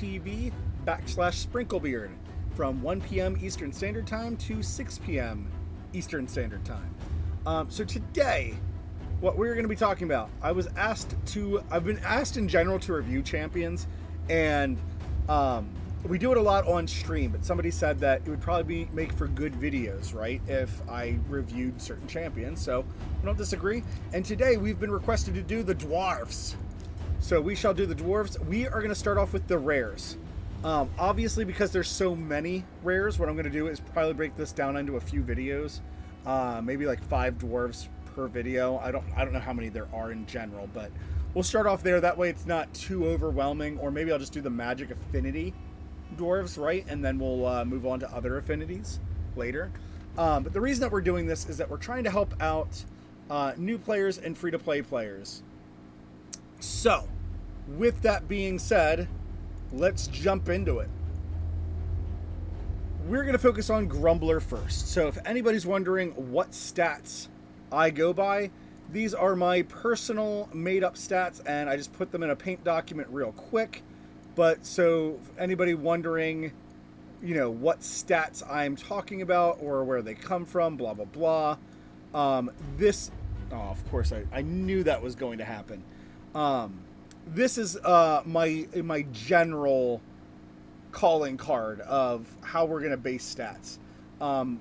twitch.tv/SprinkleBeard from 1 p.m. Eastern Standard Time to 6 p.m. Eastern Standard Time. So today, what we're going to be talking about, I've been asked in general to review champions, and we do it a lot on stream, but somebody said that it would probably make for good videos, right, if I reviewed certain champions, so I don't disagree. And today we've been requested to do the Dwarfs. So we shall do the Dwarves. We are going to start off with the rares. Obviously, because there's so many rares, what I'm going to do is probably break this down into a few videos. Maybe like 5 Dwarves per video. I don't know how many there are in general, but we'll start off there. That way it's not too overwhelming. Or maybe I'll just do the Magic Affinity Dwarves, right? And then we'll move on to other affinities later. But the reason that we're doing this is that we're trying to help out new players and free-to-play players. So, with that being said, let's jump into it. We're going to focus on Grumbler first. So if anybody's wondering what stats I go by, these are my personal made-up stats, and I just put them in a paint document real quick. But so if anybody wondering, you know, what stats I'm talking about or where they come from, blah, blah, blah. Of course, I knew that was going to happen. This is my general calling card of how we're going to base stats.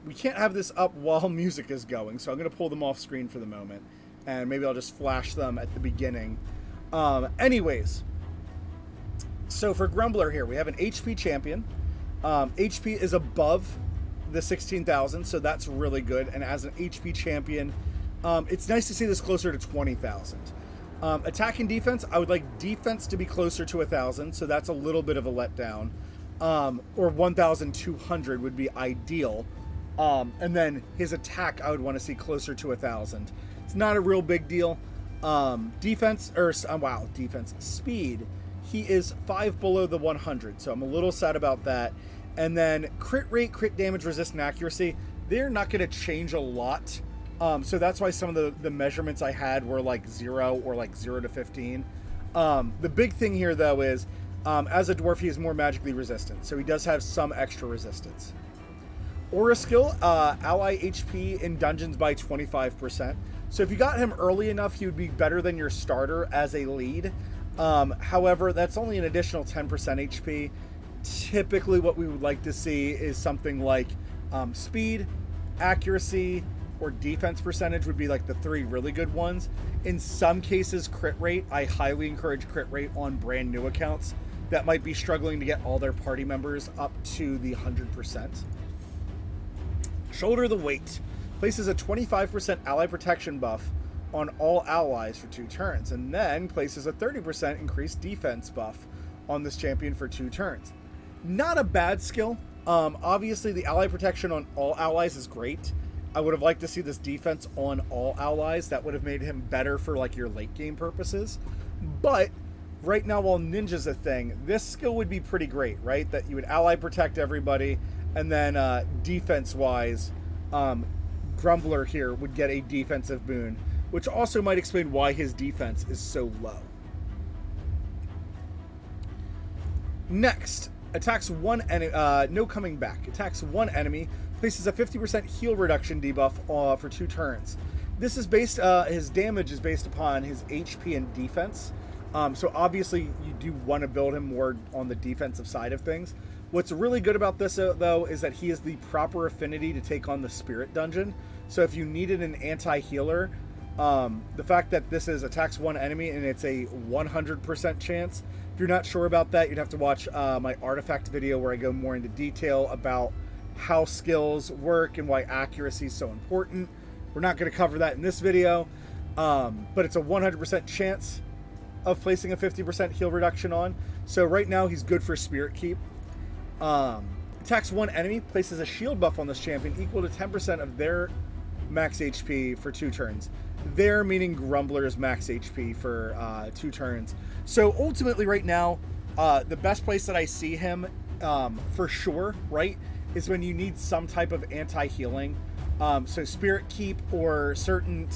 We can't have this up while music is going, so I'm going to pull them off screen for the moment, and maybe I'll just flash them at the beginning. Anyways, so for Grumbler here, we have an HP champion. HP is above the 16,000, so that's really good, and as an HP champion, it's nice to see this closer to 20,000. Attack and defense, I would like defense to be closer to 1,000, so that's a little bit of a letdown. Or 1,200 would be ideal. And then his attack, I would want to see closer to 1,000. It's not a real big deal. Defense, speed, he is 5 below the 100, so I'm a little sad about that. And then crit rate, crit damage, resist, and accuracy, they're not going to change a lot. So that's why some of the measurements I had were like 0 or like 0 to 15. The big thing here, though, is as a dwarf, he is more magically resistant. So he does have some extra resistance. Aura skill, ally HP in dungeons by 25%. So if you got him early enough, he would be better than your starter as a lead. However, that's only an additional 10% HP. Typically, what we would like to see is something like speed, accuracy, or defense percentage would be like the 3 really good ones. In some cases, crit rate. I highly encourage crit rate on brand new accounts that might be struggling to get all their party members up to the 100%. Shoulder the weight. Places a 25% ally protection buff on all allies for 2 turns, and then places a 30% increased defense buff on this champion for 2 turns. Not a bad skill. Obviously, the ally protection on all allies is great. I would have liked to see this defense on all allies. That would have made him better for like your late game purposes. But right now, while ninja's a thing, this skill would be pretty great, right? That you would ally protect everybody, and then defense wise, Grumbler here would get a defensive boon, which also might explain why his defense is so low. Next, attacks one enemy, no coming back. Attacks one enemy, places a 50% heal reduction debuff for 2 turns. This is based, his damage is based upon his HP and defense. So obviously you do want to build him more on the defensive side of things. What's really good about this though is that he is the proper affinity to take on the spirit dungeon. So if you needed an anti-healer, the fact that this is attacks one enemy and it's a 100% chance, if you're not sure about that, you'd have to watch my artifact video where I go more into detail about how skills work and why accuracy is so important. We're not going to cover that in this video, but it's a 100% chance of placing a 50% heal reduction on. So right now he's good for spirit keep. Attacks one enemy, places a shield buff on this champion equal to 10% of their max HP for 2 turns. Their meaning Grumbler's max HP for 2 turns. So ultimately right now, the best place that I see him for sure, right, is when you need some type of anti-healing. So spirit keep or certain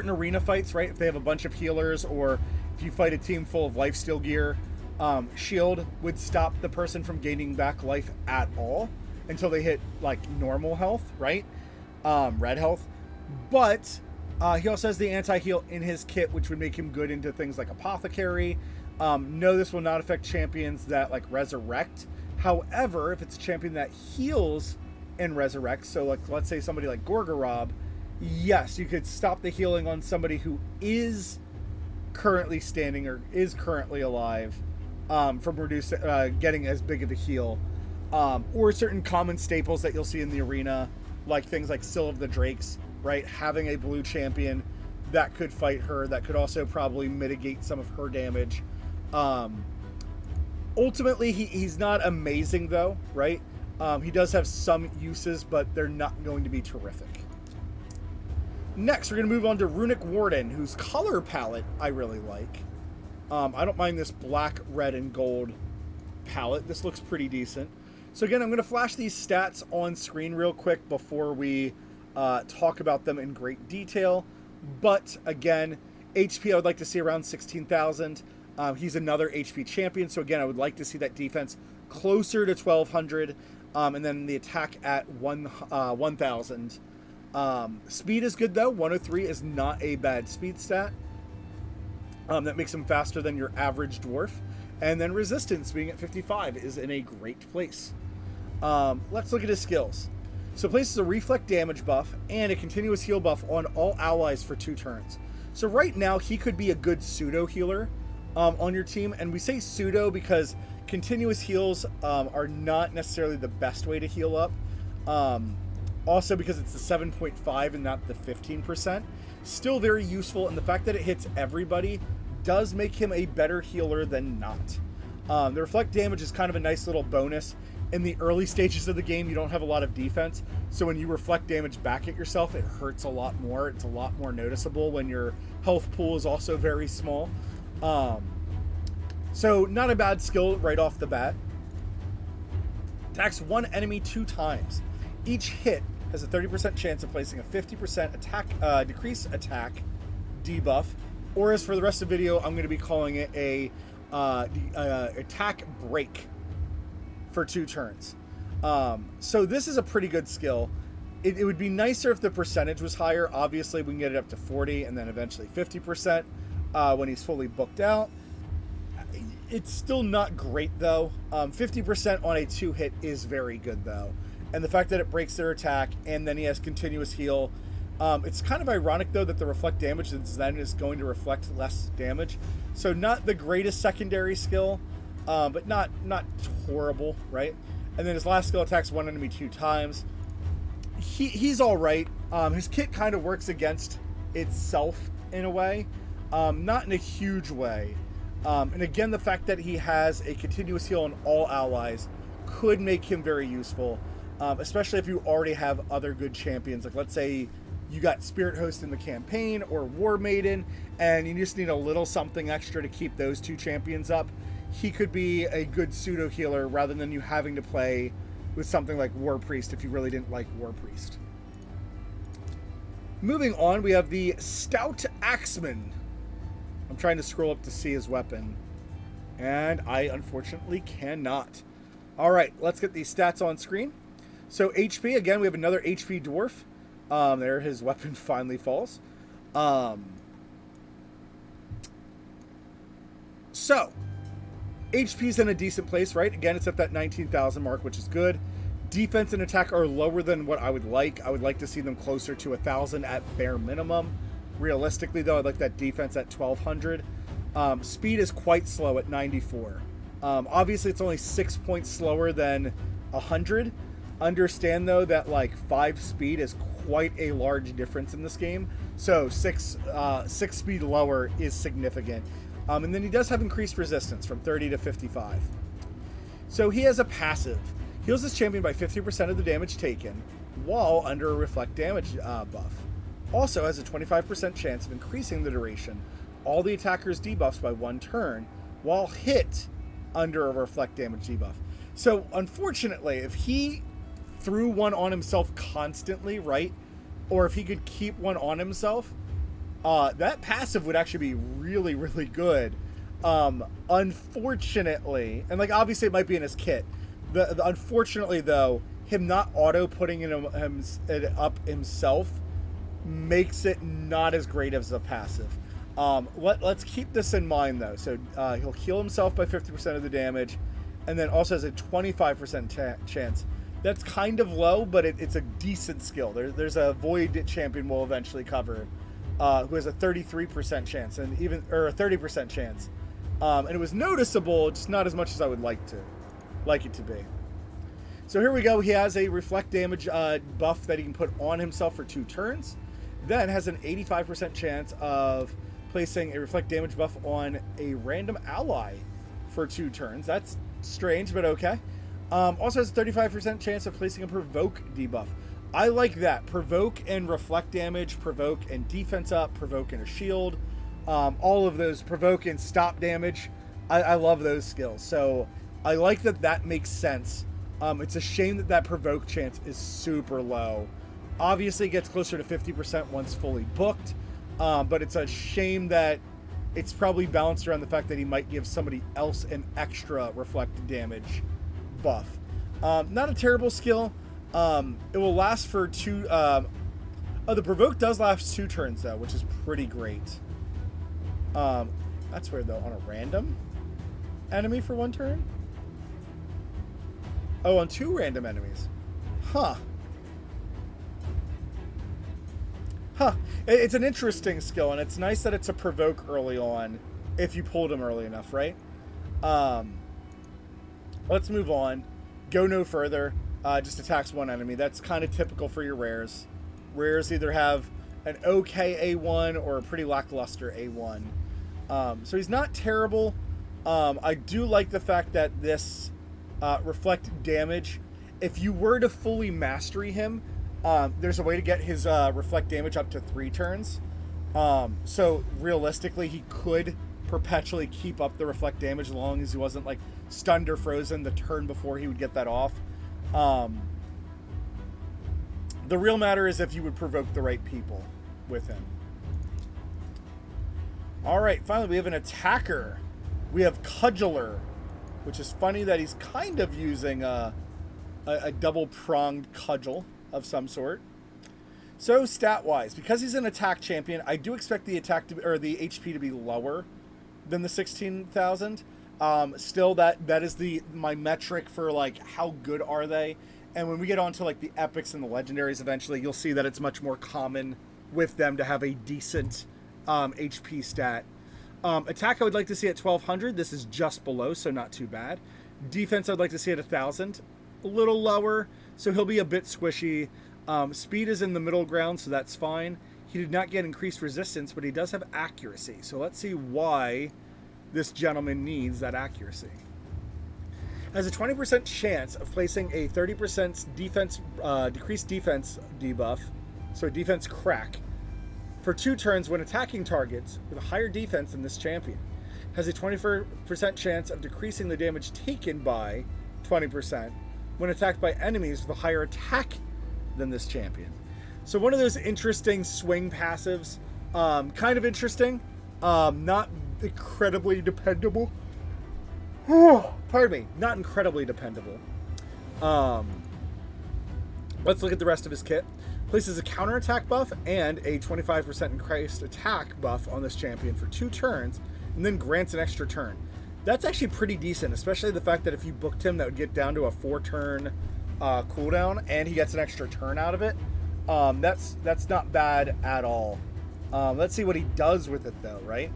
arena fights, right? If they have a bunch of healers, or if you fight a team full of lifesteal gear, shield would stop the person from gaining back life at all until they hit like normal health, right? Red health. But he also has the anti-heal in his kit, which would make him good into things like apothecary. No, this will not affect champions that like resurrect. However, if it's a champion that heals and resurrects, so like let's say somebody like Gorgorob, yes, you could stop the healing on somebody who is currently standing or is currently alive from getting as big of a heal. Or certain common staples that you'll see in the arena, like things like Sill of the Drakes, right? Having a blue champion that could fight her, that could also probably mitigate some of her damage. Ultimately, he's not amazing though, right? He does have some uses, but they're not going to be terrific. Next, we're going to move on to Runic Warden, whose color palette I really like. I don't mind this black, red, and gold palette. This looks pretty decent. So again, I'm going to flash these stats on screen real quick before we talk about them in great detail. But again, HP I would like to see around 16,000. He's another HP champion, so again, I would like to see that defense closer to 1,200, and then the attack at 1,000. Speed is good though. 103 is not a bad speed stat. That makes him faster than your average dwarf. And then resistance being at 55 is in a great place. Let's look at his skills. So places a reflect damage buff and a continuous heal buff on all allies for 2 turns. So right now he could be a good pseudo healer on your team. And we say pseudo because continuous heals are not necessarily the best way to heal up. Also because it's the 7.5 and not the 15%. Still very useful, and the fact that it hits everybody does make him a better healer than not. The reflect damage is kind of a nice little bonus. In the early stages of the game, you don't have a lot of defense, so when you reflect damage back at yourself, it hurts a lot more. It's a lot more noticeable when your health pool is also very small. So not a bad skill right off the bat. Attacks one enemy 2 times. Each hit has a 30% chance of placing a 50% attack decrease attack debuff, or as for the rest of the video, I'm going to be calling it a attack break for 2 turns. So this is a pretty good skill. It would be nicer if the percentage was higher. Obviously, we can get it up to 40 and then eventually 50% when he's fully booked out. It's still not great though. 50% on a 2-hit is very good though. And the fact that it breaks their attack and then he has continuous heal. It's kind of ironic though that the reflect damage then is going to reflect less damage. So not the greatest secondary skill, but not horrible, right? And then his last skill attacks one enemy 2 times. He's all right. His kit kind of works against itself in a way, not in a huge way. And again, the fact that he has a continuous heal on all allies could make him very useful. Especially if you already have other good champions. Like let's say you got Spirit Host in the campaign or War Maiden, and you just need a little something extra to keep those 2 champions up. He could be a good pseudo healer rather than you having to play with something like War Priest if you really didn't like War Priest. Moving on, we have the Stout Axeman. I'm trying to scroll up to see his weapon, and I unfortunately cannot. All right, let's get these stats on screen. So HP, again, we have another HP dwarf. There, his weapon finally falls. So, HP's in a decent place, right? Again, it's at that 19,000 mark, which is good. Defense and attack are lower than what I would like. I would like to see them closer to 1,000 at bare minimum. Realistically, though, I'd like that defense at 1,200. Speed is quite slow at 94. Obviously, it's only 6 points slower than 100. Understand though that like 5 speed is quite a large difference in this game, so 6 speed lower is significant. And then he does have increased resistance from 30 to 55. So he has a passive. Heals his champion by 50% of the damage taken while under a reflect damage buff. Also has a 25% chance of increasing the duration all the attacker's debuffs by 1 turn while hit under a reflect damage debuff. So unfortunately, if he threw one on himself constantly, right? Or if he could keep one on himself, that passive would actually be really, really good. Unfortunately, and like obviously it might be in his kit. The unfortunately though, him not auto putting it up himself makes it not as great as a passive. Let's keep this in mind though. So he'll heal himself by 50% of the damage, and then also has a 25% chance. That's kind of low, but it's a decent skill. There's a Void champion we'll eventually cover, who has a 33% chance, and a 30% chance. And it was noticeable, just not as much as I would like it to be. So here we go. He has a reflect damage buff that he can put on himself for 2 turns. Then has an 85% chance of placing a reflect damage buff on a random ally for 2 turns. That's strange, but okay. Also has a 35% chance of placing a provoke debuff. I like that. Provoke and reflect damage, provoke and defense up, provoke and a shield. All of those, provoke and stop damage. I love those skills. So I like that makes sense. It's a shame that provoke chance is super low. Obviously it gets closer to 50% once fully booked. But it's a shame that it's probably balanced around the fact that he might give somebody else an extra reflect damage buff. Not a terrible skill. It will last for 2... the provoke does last 2 turns though, which is pretty great. That's weird though. On a random enemy for 1 turn? Oh, on 2 random enemies. Huh. It's an interesting skill, and it's nice that it's a provoke early on if you pulled him early enough, right? Let's move on. Go no further. Just attacks 1 enemy. That's kind of typical for your rares. Rares either have an okay A1 or a pretty lackluster A1. So he's not terrible. I do like the fact that this reflect damage, if you were to fully mastery him, there's a way to get his reflect damage up to 3 turns. So realistically, he could perpetually keep up the reflect damage as long as he wasn't like stunned or frozen the turn before he would get that off. The real matter is if you would provoke the right people with him. All right, finally we have an attacker. We have cuddler, which is funny that he's kind of using a double-pronged cudgel of some sort. So stat-wise, because he's an attack champion, I do expect the attack or the HP to be lower than the 16,000. Still, that is my metric for like how good are they. And when we get onto like the epics and the legendaries, eventually you'll see that it's much more common with them to have a decent HP stat. Attack I would like to see at 1200. This is just below, so not too bad. Defense I'd like to see at 1000. A little lower, so he'll be a bit squishy. Speed is in the middle ground, so that's fine. He did not get increased resistance, but he does have accuracy. So let's see why this gentleman needs that accuracy. Has a 20% chance of placing a 30% defense, decreased defense debuff, so defense crack, for 2 turns when attacking targets with a higher defense than this champion. Has a 24% chance of decreasing the damage taken by 20% when attacked by enemies with a higher attack than this champion. So one of those interesting swing passives. Kind of interesting. Not incredibly dependable. Pardon me. Not incredibly dependable. Let's look at the rest of his kit. Places a counterattack buff and a 25% increased attack buff on this champion for 2 turns, and then grants an extra turn. That's actually pretty decent, especially the fact that if you booked him, that would get down to a 4-turn cooldown, and he gets an extra turn out of it. That's not bad at all. Let's see what he does with it, though, right?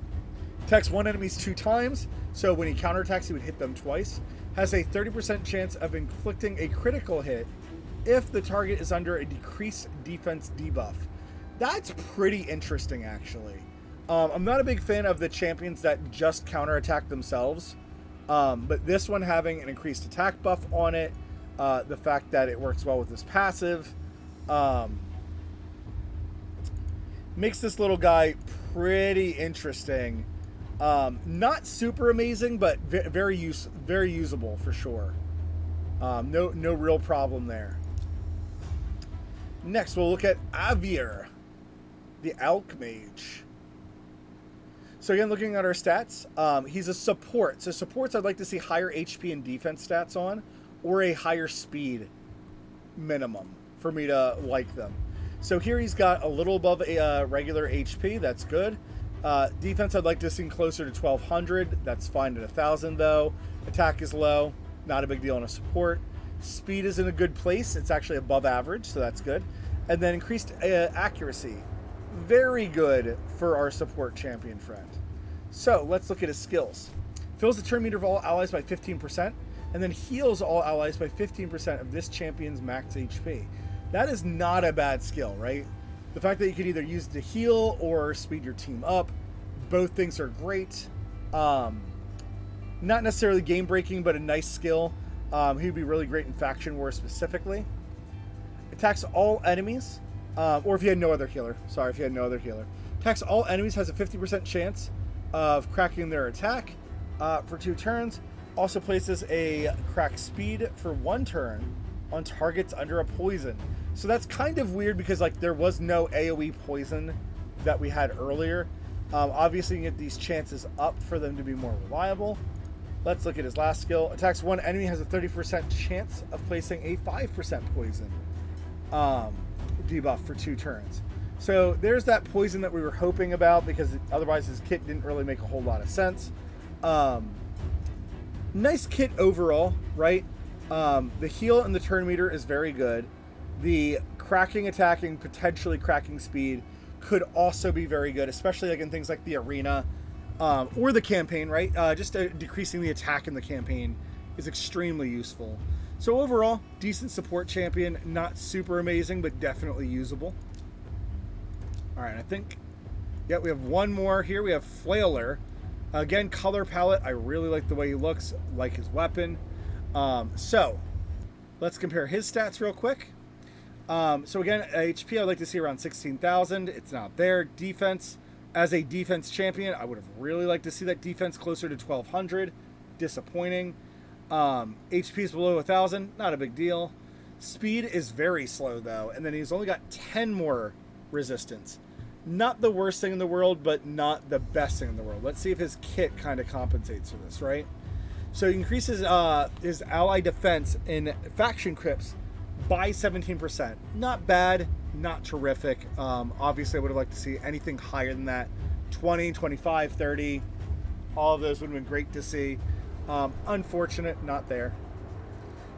Attacks 1 enemy 2 times, so when he counterattacks, he would hit them twice. Has a 30% chance of inflicting a critical hit if the target is under a decreased defense debuff. That's pretty interesting, actually. I'm not a big fan of the champions that just counterattack themselves, but this one having an increased attack buff on it, the fact that it works well with this passive, makes this little guy pretty interesting. Not super amazing, but very usable for sure. No real problem there. Next, we'll look at Avir, the Alchemage. So again, looking at our stats, he's a support. So supports, I'd like to see higher HP and defense stats on, or a higher speed minimum for me to like them. So here he's got a little above a regular HP. That's good. Defense, I'd like to see closer to 1200. That's fine at 1000 though. Attack is low. Not a big deal on a support. Speed is in a good place. It's actually above average, so that's good. And then increased accuracy. Very good for our support champion friend. So let's look at his skills. Fills the turn meter of all allies by 15%, and then heals all allies by 15% of this champion's max HP. That is not a bad skill, right? The fact that you could either use it to heal or speed your team up, both things are great. Not necessarily game breaking, but a nice skill. He'd be really great in Faction War specifically. Attacks all enemies, or if you had no other healer. Sorry, if you had no other healer. Attacks all enemies, has a 50% chance of cracking their attack for 2 turns. Also places a crack speed for 1 turn on targets under a poison. So that's kind of weird because like there was no AoE poison that we had earlier. Obviously you can get these chances up for them to be more reliable. Let's look at his last skill. Attacks 1 enemy, has a 30% chance of placing a 5% poison debuff for 2 turns. So there's that poison that we were hoping about, because otherwise his kit didn't really make a whole lot of sense. Nice kit overall, right? The heal and the turn meter is very good. The cracking, attacking, potentially cracking speed could also be very good, especially like in things like the arena or the campaign, right? Just decreasing the attack in the campaign is extremely useful. So overall, decent support champion, not super amazing, but definitely usable. All right, I think, yeah, we have one more here. We have Flailer. Again, color palette, I really like the way he looks, like his weapon. So let's compare his stats real quick. So again, HP, I'd like to see around 16,000. It's not there. Defense, as a defense champion, I would have really liked to see that defense closer to 1,200. Disappointing. HP is below 1,000. Not a big deal. Speed is very slow, though. And then he's only got 10 more resistance. Not the worst thing in the world, but not the best thing in the world. Let's see if his kit kind of compensates for this, right? So he increases his ally defense in faction crypts by 17%. Not bad, not terrific. Obviously, I would have liked to see anything higher than that. 20, 25, 30. All of those would have been great to see. Unfortunate, not there.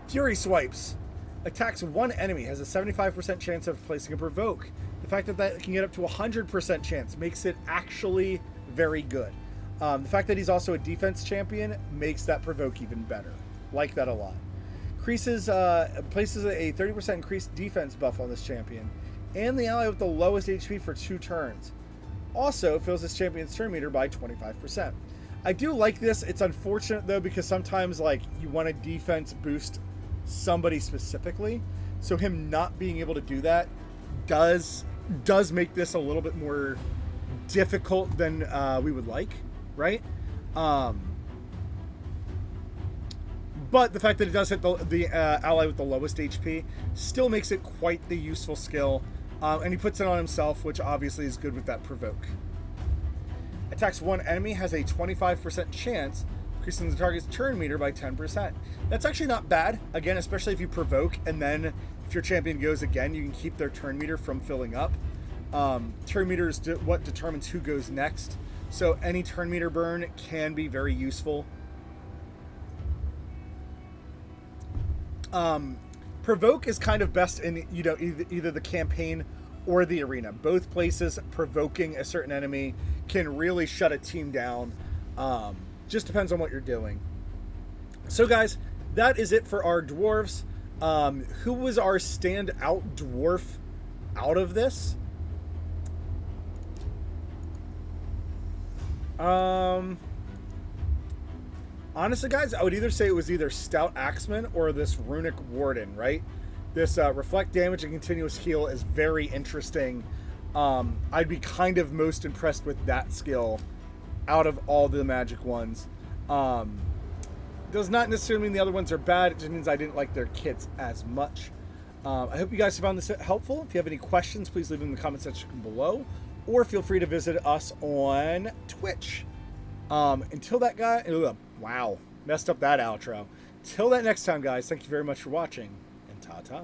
Fury swipes. Attacks 1 enemy, has a 75% chance of placing a provoke. The fact that that can get up to 100% chance makes it actually very good. The fact that he's also a defense champion makes that provoke even better. Like that a lot. Places a 30% increased defense buff on this champion, and the ally with the lowest HP for 2 turns. Also fills this champion's turn meter by 25%. I do like this. It's unfortunate though, because sometimes like you want a defense boost somebody specifically, so him not being able to do that does make this a little bit more difficult than we would like, right? But the fact that it does hit the ally with the lowest HP still makes it quite the useful skill. And he puts it on himself, which obviously is good with that provoke. Attacks 1 enemy, has a 25% chance, increasing the target's turn meter by 10%. That's actually not bad. Again, especially if you provoke, and then if your champion goes again, you can keep their turn meter from filling up. Turn meter is what determines who goes next. So any turn meter burn can be very useful. Provoke is kind of best in either the campaign or the arena. Both places, provoking a certain enemy can really shut a team down. Just depends on what you're doing. So guys, that is it for our dwarves. Who was our standout dwarf out of this? Honestly, guys, I would either say it was either Stout Axeman or this Runic Warden, right? This reflect damage and continuous heal is very interesting. I'd be kind of most impressed with that skill out of all the magic ones. Does not necessarily mean the other ones are bad. It just means I didn't like their kits as much. I hope you guys found this helpful. If you have any questions, please leave them in the comment section below. or feel free to visit us on Twitch. Until that guy, wow, messed up that outro. Till that next time, guys, thank you very much for watching, and ta-ta.